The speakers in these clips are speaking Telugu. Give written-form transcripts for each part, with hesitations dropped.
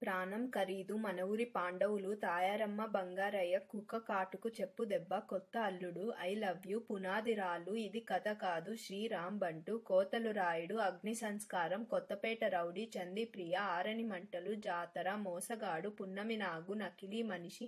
ప్రాణం ఖరీదు మన ఊరి పాండవులు తాయారమ్మ బంగారయ్య కుక్క కాటుకు చెప్పు దెబ్బ కొత్త అల్లుడు ఐ లవ్ యూ పునాది రాళ్ళు ఇది కథ కాదు శ్రీరామ్ బంటు కోతలు రాయుడు అగ్ని సంస్కారం కొత్తపేట రౌడీ చందీప్రియ ఆరని మంటలు జాతర మోసగాడు పున్నమి నాగు నకిలీ మనిషి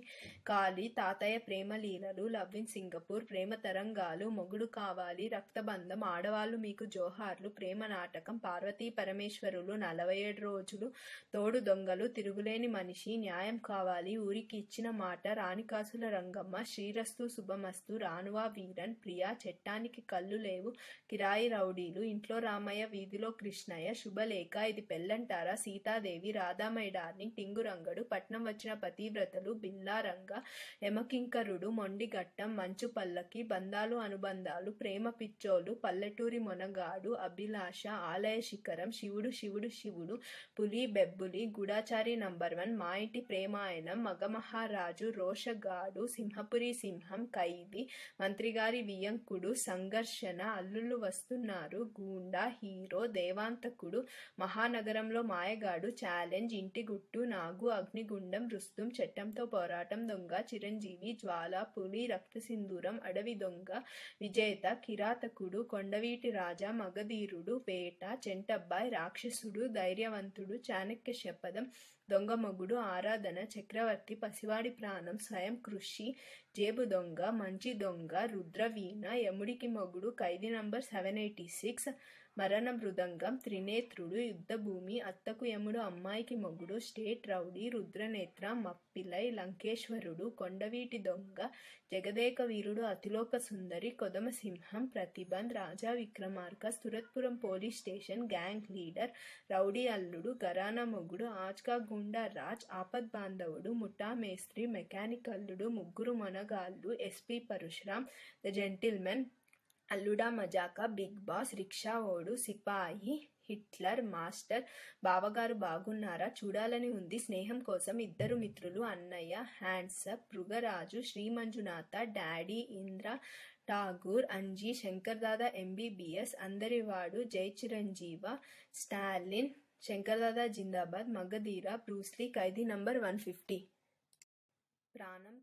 కాళీ తాతయ్య ప్రేమ లీలలు లవ్ ఇన్ సింగపూర్ ప్రేమ తరంగాలు మొగుడు కావాలి రక్తబంధం ఆడవాళ్లు మీకు జోహార్లు ప్రేమ నాటకం పార్వతీ పరమేశ్వరులు 47 రోజులు తోడు దొంగలు తిరుగులేని మనిషి న్యాయం కావాలి ఊరికి ఇచ్చిన మాట రాణికాసుల రంగమ్మ శ్రీరస్తు శుభమస్తు రానువా వీరన్ ప్రియా చట్టానికి కళ్ళు లేవు కిరాయి రౌడీలు ఇంట్లో రామయ్య వీధిలో కృష్ణయ్య శుభలేఖ ఇది పెళ్ళంటారా సీతాదేవి రాధామై డార్లింగ్ టింగురంగడు పట్నం వచ్చిన పతివ్రతలు బిల్లారంగ యమకింకరుడు మొండిగట్టం మంచు పల్లకి బంధాలు అనుబంధాలు ప్రేమ పిచ్చోలు పల్లెటూరి మొనగాడు అభిలాష ఆలయ శిఖరం శివుడు శివుడు శివుడు పులి బెబ్బులి గూఢాచారి నంబర్ 1 మా ఇంటి ప్రేమాయణం మగమహారాజు రోషగాడు సింహపురి సింహం ఖైదీ మంత్రిగారి వియంకుడు సంఘర్షణ అల్లుళ్ళు వస్తున్నారు గూండా హీరో దేవాంతకుడు మహానగరంలో మాయగాడు ఛాలెంజ్ ఇంటి గుట్టు నాగు అగ్నిగుండం రుస్తుం చట్టంతో పోరాటం దొంగ చిరంజీవి జ్వాల పులి రక్తసింధూరం అడవి దొంగ విజేత కిరాతకుడు కొండవీటి రాజా మగధీరుడు పేట చెంటబ్బాయ్ రాక్షసుడు ధైర్యవంతుడు చాణక్య శపథం దొంగ మొగుడు ఆరాధన చక్రవర్తి పసివాడి ప్రాణం స్వయం కృషి జేబు దొంగ మంచి దొంగ రుద్రవీణ యముడికి మొగుడు ఖైదీ నంబర్ 786 మరణ మృదంగం త్రినేత్రుడు యుద్ధభూమి అత్తకు యముడు అమ్మాయికి మొగుడు స్టేట్ రౌడీ రుద్రనేత్ర మప్పిలై లంకేశ్వరుడు కొండవీటి దొంగ జగదేక వీరుడు అతిలోక సుందరి కొదమ సింహం ప్రతిబంధ్ రాజా విక్రమార్క సురత్పురం police station gang leader rowdy Alludu Gharana మొగుడు ఆజ్కా గుండా రాజ్ ఆపద్ బాంధవుడు ముఠా మేస్త్రి మెకానిక్ అల్లుడు ముగ్గురు మొనగాళ్ళు SP Parashuram the gentlemen Alluda Majaka big boss rickshaw ఓడు సిపాయి హిట్లర్ మాస్టర్ బావగారు బాగున్నారా చూడాలని ఉంది స్నేహం కోసం ఇద్దరు మిత్రులు అన్నయ్య hands up భృగరాజు Shri Manjunatha daddy Indra Tagore Anji Shankar Dada MBBS అందరివాడు జై చిరంజీవ స్టాలిన్ శంకర్ దాదా జిందాబాద్ మగధీర బ్రూస్లీ ఖైదీ నంబర్ 150 ప్రాణం